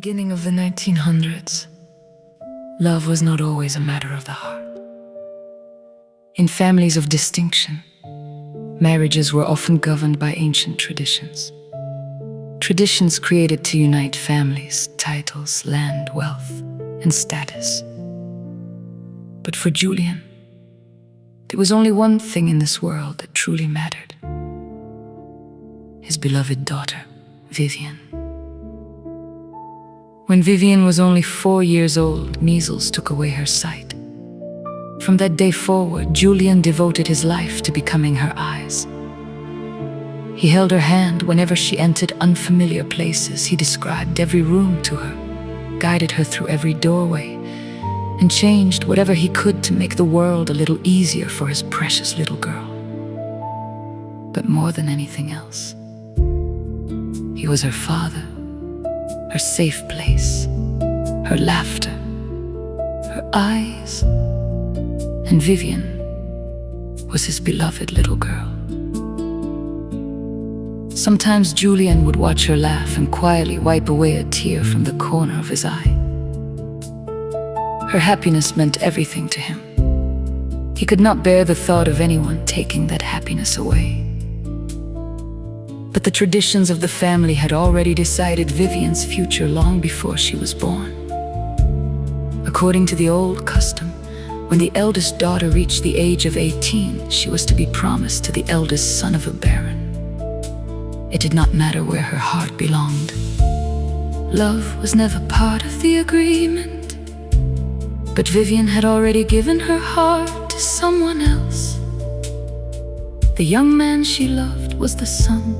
beginning of the 1900s, love was not always a matter of the heart. In families of distinction, marriages were often governed by ancient traditions. Traditions created to unite families, titles, land, wealth, and status. But for Julian, there was only one thing in this world that truly mattered: his beloved daughter, Vivian. When Vivian was only 4 years old, measles took away her sight. From that day forward, Julian devoted his life to becoming her eyes. He held her hand whenever she entered unfamiliar places. He described every room to her, guided her through every doorway, and changed whatever he could to make the world a little easier for his precious little girl. But more than anything else, he was her father, her safe place, her laughter, her eyes, and Vivian was his beloved little girl. Sometimes Julian would watch her laugh and quietly wipe away a tear from the corner of his eye. Her happiness meant everything to him. He could not bear the thought of anyone taking that happiness away. But the traditions of the family had already decided Vivian's future long before she was born. According to the old custom, when the eldest daughter reached the age of 18, she was to be promised to the eldest son of a baron. It did not matter where her heart belonged. Love was never part of the agreement. But Vivian had already given her heart to someone else. The young man she loved was the son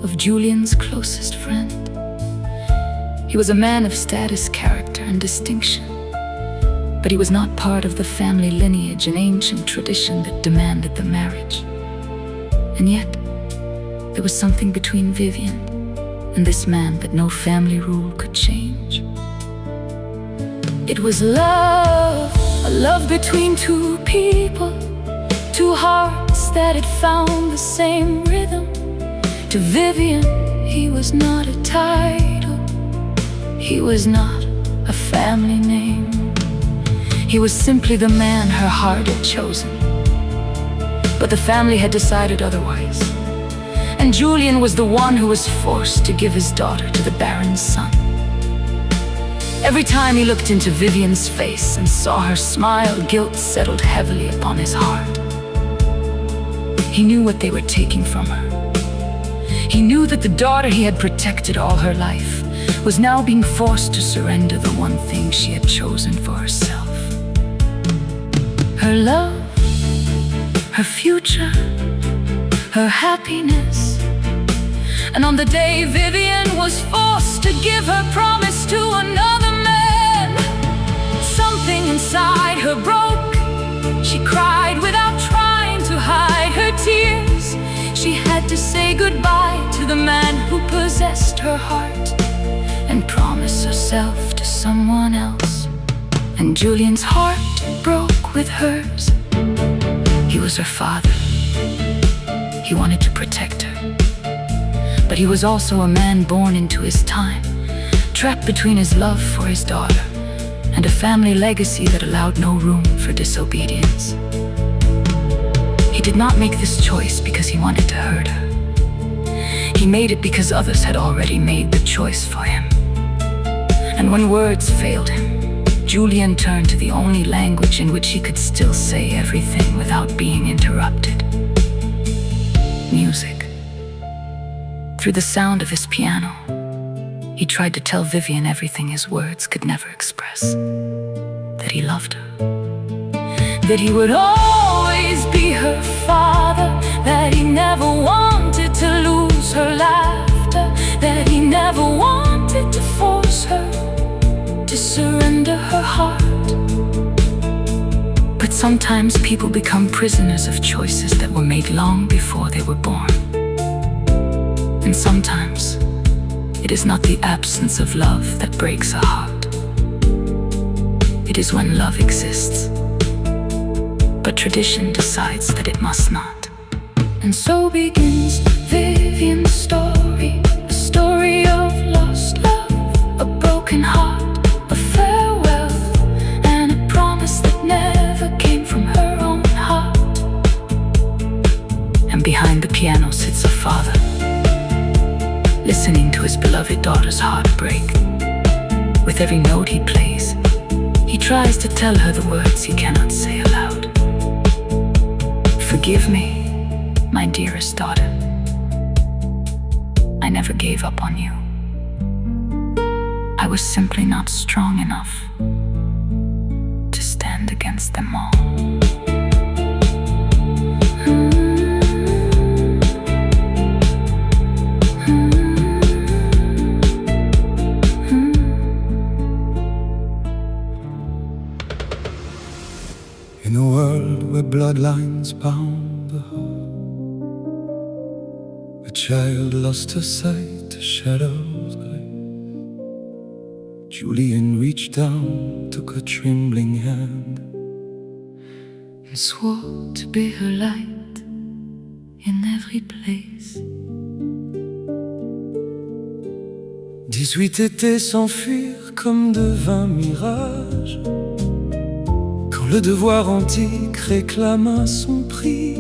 of Julian's closest friend. He was a man of status, character, and distinction, but he was not part of the family lineage, an ancient tradition that demanded the marriage. And yet, there was something between Vivian and this man that no family rule could change. It was love, a love between two people, two hearts that had found the same rhythm. To Vivian, he was not a title, he was not a family name. He was simply the man her heart had chosen. But the family had decided otherwise, and Julian was the one who was forced to give his daughter to the baron's son. Every time he looked into Vivian's face and saw her smile, guilt settled heavily upon his heart. He knew what they were taking from her. He knew that the daughter he had protected all her life was now being forced to surrender the one thing she had chosen for herself. Her love, her future, her happiness. And on the day Vivian was forced to give her promise to another man, something inside her broke. She cried without trying to hide her tears. She had to say goodbye to the man who possessed her heart and promise herself to someone else. And Julian's heart broke with hers. He was her father. He wanted to protect her. But he was also a man born into his time, trapped between his love for his daughter and a family legacy that allowed no room for disobedience. He did not make this choice because he wanted to hurt her. He made it because others had already made the choice for him. And when words failed him, Julian turned to the only language in which he could still say everything without being interrupted: music. Through the sound of his piano, he tried to tell Vivian everything his words could never express: that he loved her, that he would always be her father, that he never wanted to lose her laughter, that he never wanted to force her to surrender her heart. But sometimes people become prisoners of choices that were made long before they were born. And sometimes it is not the absence of love that breaks a heart. It is when love exists, but tradition decides that it must not. And so begins Vivian's story, a story of lost love, a broken every daughter's heartbreak. With every note he plays, he tries to tell her the words he cannot say aloud. Forgive me, my dearest daughter. I never gave up on you. I was simply not strong enough to stand against them all. In a world where bloodlines bound the heart, a child lost her sight to shadows gray. Julian reached down, took her trembling hand, and swore to be her light in every place. 18 étés s'enfuirent comme de vains mirages, quand le devoir antique réclama son prix.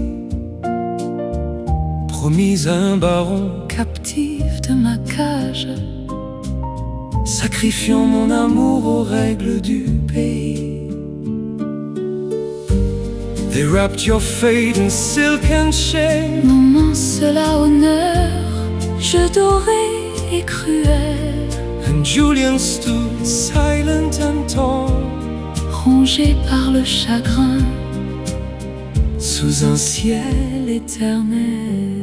Promise à un baron Captive de ma cage, sacrifiant mon amour aux règles du pays. They wrapped your fate in silk and shame. Moment seul à honneur, jeu doré et cruel, And Julian stood silent and torn, rongé par le chagrin, sous un ciel éternel.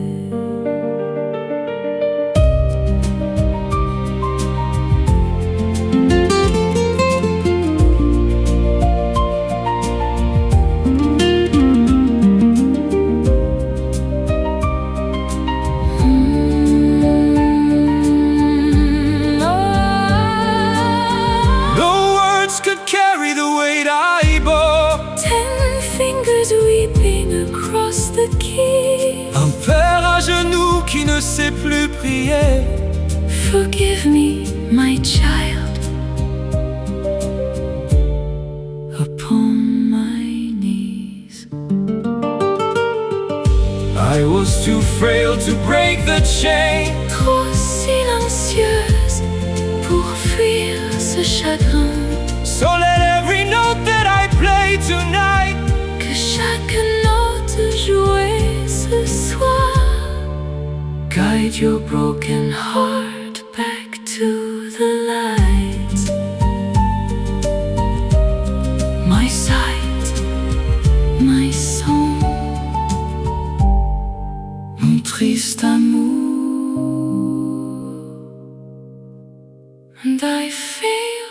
could carry the weight I bore. 10 fingers weeping across the key. Un père à genoux qui ne sait plus prier. Forgive me, my child. Upon my knees. I was too frail to break the chain. Trop silencieuse pour fuir ce chagrin. So let every note that I play tonight, que chaque note jouée ce soir, guide your broken heart back to the light. My sight, my song, mon triste amour. and I feel